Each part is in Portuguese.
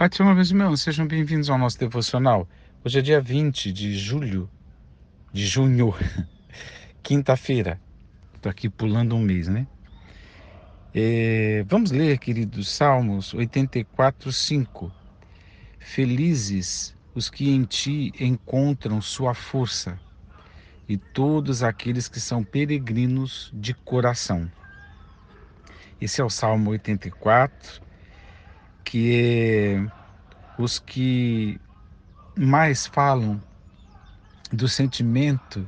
Pati, meus irmãos, sejam bem-vindos ao nosso devocional. Hoje é dia 20 de julho, de junho, quinta-feira. Estou aqui pulando um mês, né? Vamos ler, queridos, Salmos 84, 5. Felizes os que em ti encontram sua força, e todos aqueles que são peregrinos de coração. Esse é o Salmo 84, que é os que mais falam do sentimento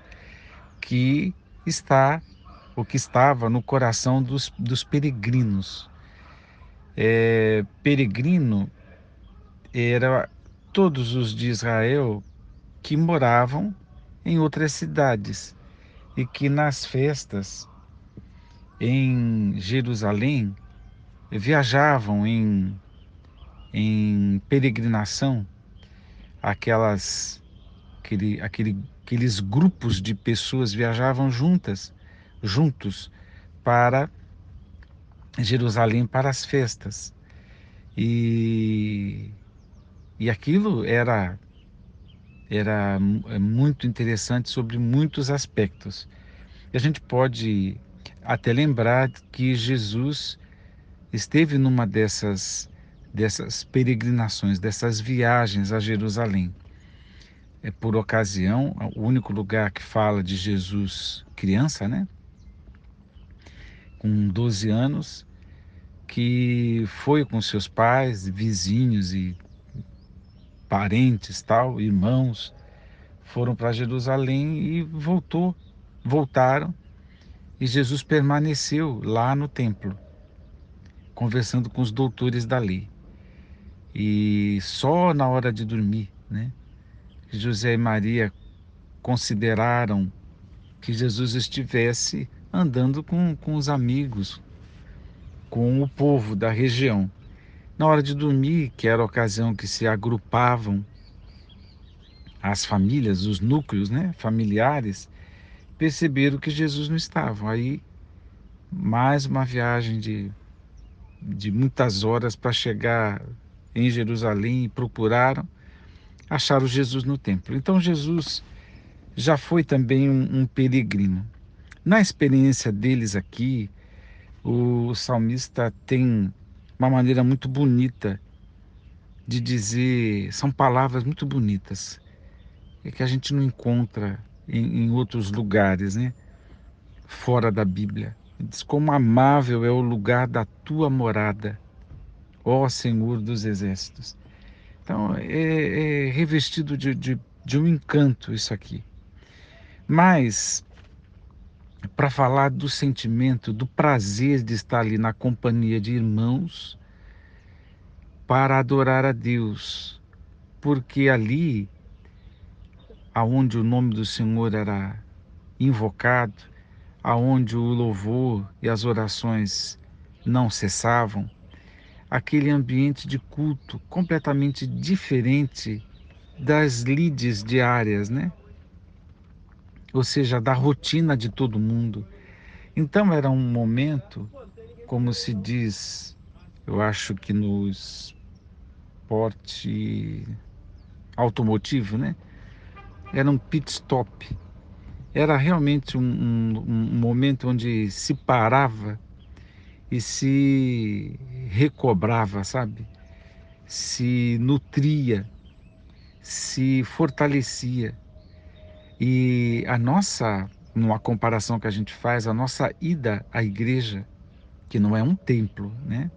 que está, o que estava no coração dos peregrinos. Peregrino era todos os de Israel que moravam em outras cidades e que nas festas em Jerusalém viajavam em peregrinação, aquelas, aqueles grupos de pessoas viajavam juntos para Jerusalém para as festas. E, e aquilo era muito interessante sobre muitos aspectos. E a gente pode até lembrar que Jesus esteve numa dessas peregrinações, dessas viagens a Jerusalém. É por ocasião, o único lugar que fala de Jesus criança, né? Com 12 anos, que foi com seus pais, vizinhos e parentes, tal, irmãos, foram para Jerusalém e voltaram, e Jesus permaneceu lá no templo, conversando com os doutores da lei. E só na hora de dormir, né, José e Maria consideraram que Jesus estivesse andando com os amigos, com o povo da região. Na hora de dormir, que era a ocasião que se agrupavam as famílias, os núcleos, né, familiares, perceberam que Jesus não estava. Aí, mais uma viagem de muitas horas para chegar em Jerusalém, e procuraram, acharam Jesus no templo. Então, Jesus já foi também um peregrino. Na experiência deles aqui, o salmista tem uma maneira muito bonita de dizer, são palavras muito bonitas, que a gente não encontra em outros lugares, né? Fora da Bíblia. Diz: como amável é o lugar da tua morada, ó Senhor dos Exércitos. Então, é revestido de um encanto isso aqui. Mas, para falar do sentimento, do prazer de estar ali na companhia de irmãos para adorar a Deus, porque ali, aonde o nome do Senhor era invocado, aonde o louvor e as orações não cessavam, aquele ambiente de culto completamente diferente das lides diárias, né? Ou seja, da rotina de todo mundo. Então era um momento, como se diz, eu acho que no esporte automotivo, né? Era um pit stop. Era realmente um momento onde se parava e se recobrava, sabe? Se nutria, se fortalecia. E a nossa, numa comparação que a gente faz, a nossa ida à igreja, que não é um templo, né?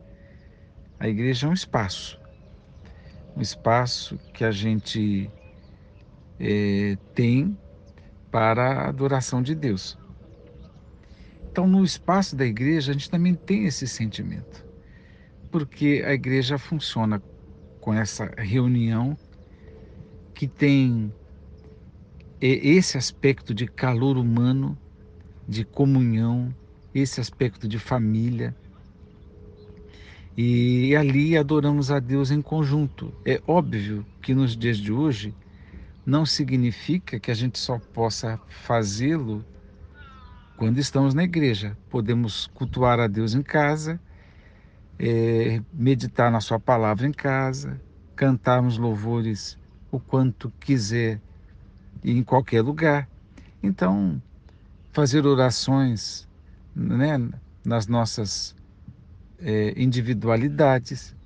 A igreja é um espaço que a gente tem para a adoração de Deus. Então, no espaço da igreja, a gente também tem esse sentimento, porque a igreja funciona com essa reunião que tem esse aspecto de calor humano, de comunhão, esse aspecto de família. E ali adoramos a Deus em conjunto. É óbvio que nos dias de hoje não significa que a gente só possa fazê-lo quando estamos na igreja. Podemos cultuar a Deus em casa, meditar na sua palavra em casa, cantarmos louvores o quanto quiser e em qualquer lugar. Então, fazer orações, né, nas nossas individualidades,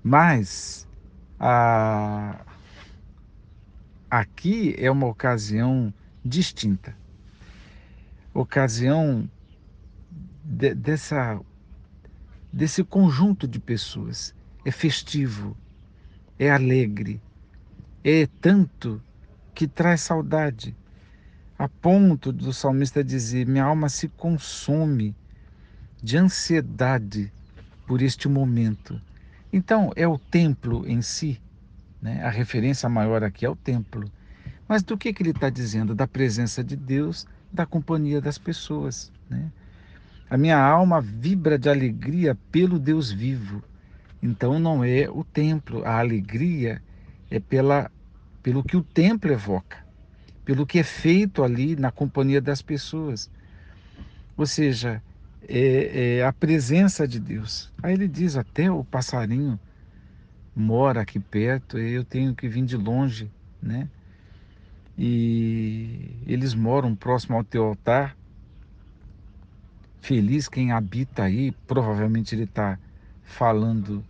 mas a, aqui é uma ocasião distinta, ocasião desse conjunto de pessoas. É festivo, é alegre, é tanto que traz saudade, a ponto do salmista dizer: minha alma se consome de ansiedade por este momento. Então, é o templo em si, né? A referência maior aqui é o templo. Mas do que ele está dizendo? Da presença de Deus, da companhia das pessoas, né? A minha alma vibra de alegria pelo Deus vivo. Então não é o templo, a alegria é pelo que o templo evoca, pelo que é feito ali na companhia das pessoas. Ou seja, é a presença de Deus. Aí ele diz: até o passarinho mora aqui perto, eu tenho que vir de longe, né? E eles moram próximo ao teu altar. Feliz quem habita aí. Provavelmente ele está falando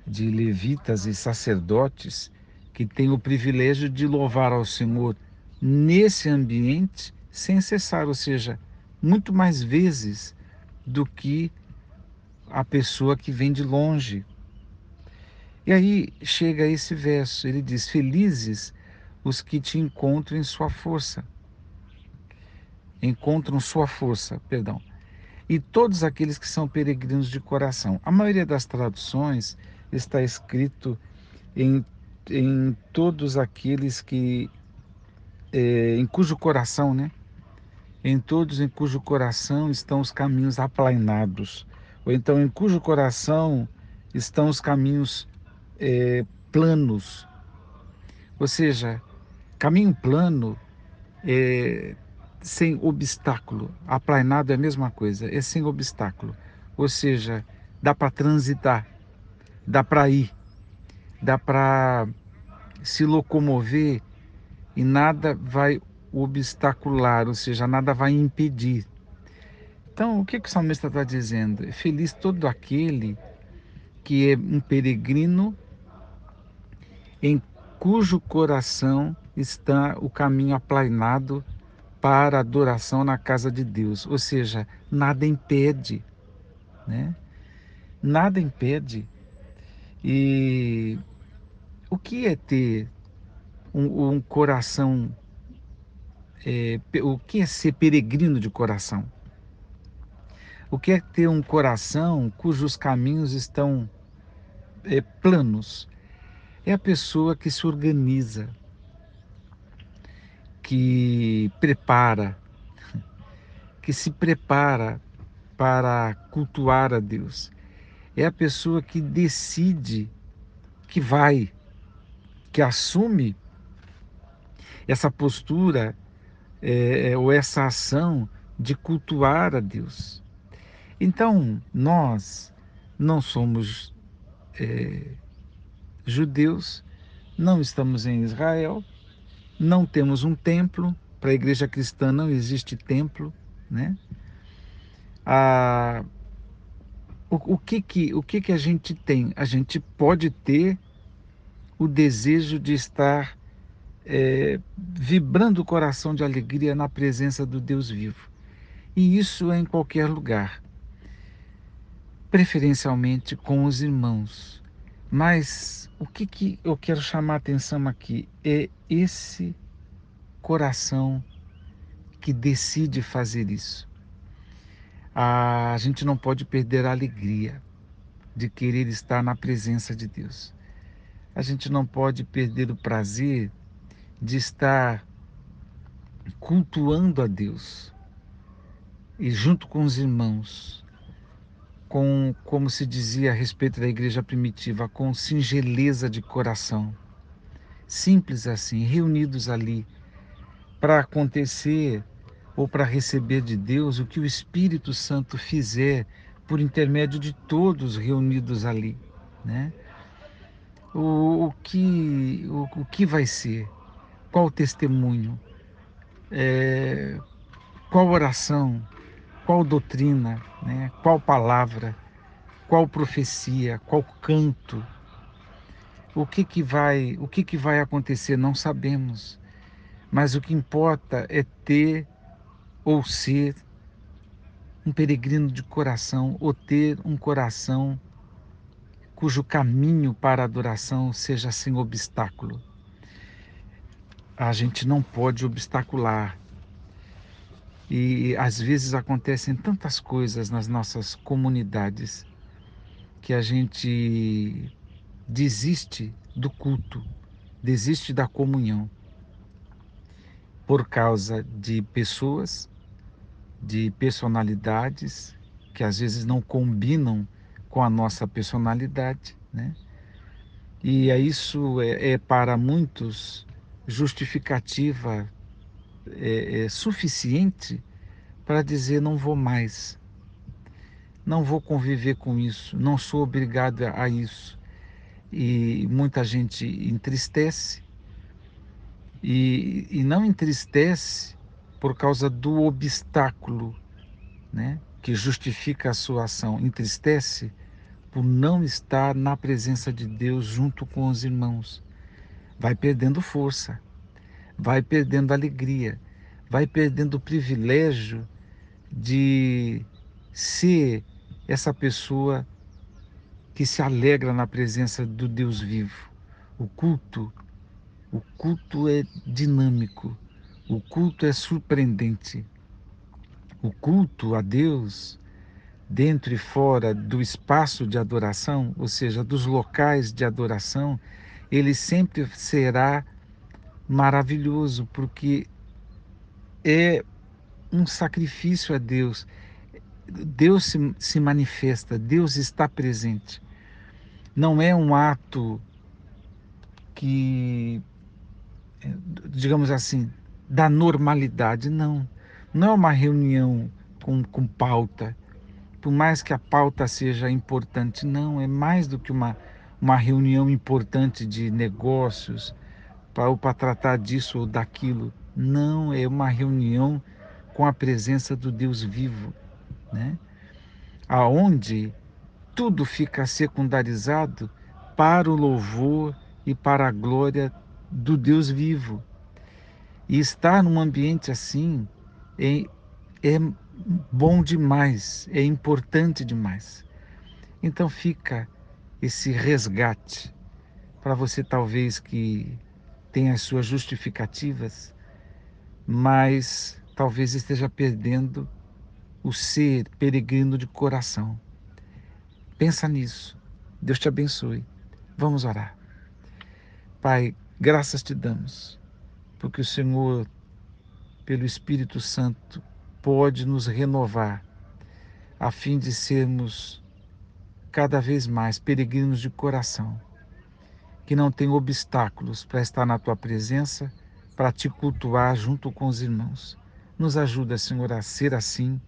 de levitas e sacerdotes que têm o privilégio de louvar ao Senhor nesse ambiente sem cessar, ou seja, muito mais vezes do que a pessoa que vem de longe. E aí chega esse verso, ele diz: felizes os que te encontram em sua força, encontram sua força, perdão, e todos aqueles que são peregrinos de coração. A maioria das traduções está escrito em todos aqueles que, em cujo coração, né? Em todos em cujo coração estão os caminhos aplainados, ou então em cujo coração estão os caminhos planos. Ou seja, caminho plano é sem obstáculo. Aplainado é a mesma coisa, é sem obstáculo. Ou seja, dá para transitar, dá para ir, dá para se locomover e nada vai obstacular, ou seja, nada vai impedir. Então, o que o salmista está dizendo? É feliz todo aquele que é um peregrino em cujo coração está o caminho aplainado para a adoração na casa de Deus. Ou seja, nada impede, né? Nada impede. E o que é ter um coração, o que é ser peregrino de coração? O que é ter um coração cujos caminhos estão planos? É a pessoa que se organiza, que prepara, que se prepara para cultuar a Deus. É a pessoa que decide que vai, que assume essa postura ou essa ação de cultuar a Deus. Então, nós não somos judeus, não estamos em Israel, não temos um templo. Para a igreja cristã não existe templo, né? Ah, o que a gente tem? A gente pode ter o desejo de estar vibrando o coração de alegria na presença do Deus vivo. E isso é em qualquer lugar, preferencialmente com os irmãos. Mas o que eu quero chamar a atenção aqui é esse coração que decide fazer isso. A gente não pode perder a alegria de querer estar na presença de Deus. A gente não pode perder o prazer de estar cultuando a Deus e junto com os irmãos, como se dizia a respeito da igreja primitiva, com singeleza de coração, simples assim, reunidos ali, para acontecer ou para receber de Deus o que o Espírito Santo fizer por intermédio de todos reunidos ali, né? o que vai ser, qual o testemunho, qual oração, qual doutrina, né? Qual palavra, qual profecia, qual canto, o que que vai acontecer, não sabemos, mas o que importa é ter ou ser um peregrino de coração, ou ter um coração cujo caminho para a adoração seja sem obstáculo. A gente não pode obstacular. E às vezes acontecem tantas coisas nas nossas comunidades que a gente desiste do culto, desiste da comunhão por causa de pessoas, de personalidades que às vezes não combinam com a nossa personalidade, né? E isso é para muitos justificativa suficiente para dizer não vou mais, não vou conviver com isso, não sou obrigado a isso. E muita gente entristece e não entristece por causa do obstáculo, né, que justifica a sua ação. Entristece por não estar na presença de Deus junto com os irmãos. Vai perdendo força, vai perdendo alegria, vai perdendo o privilégio de ser essa pessoa que se alegra na presença do Deus vivo. O culto, o culto é dinâmico, o culto é surpreendente. O culto a Deus, dentro e fora do espaço de adoração, ou seja, dos locais de adoração, ele sempre será maravilhoso, porque é um sacrifício a Deus. Deus se manifesta, Deus está presente. Não é um ato que, digamos assim, da normalidade, não. Não é uma reunião com pauta, por mais que a pauta seja importante, não, é mais do que uma reunião importante de negócios, ou para tratar disso ou daquilo. Não, é uma reunião com a presença do Deus vivo, né? Aonde tudo fica secundarizado para o louvor e para a glória do Deus vivo. E estar num ambiente assim é bom demais, é importante demais. Então fica esse resgate para você talvez que tenha as suas justificativas, mas talvez esteja perdendo o ser peregrino de coração. Pensa nisso. Deus te abençoe. Vamos orar. Pai, graças te damos, porque o Senhor, pelo Espírito Santo, pode nos renovar, a fim de sermos cada vez mais peregrinos de coração, que não tem obstáculos para estar na tua presença, para te cultuar junto com os irmãos. Nos ajuda, Senhor, a ser assim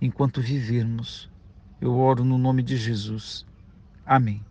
enquanto vivermos. Eu oro no nome de Jesus. Amém.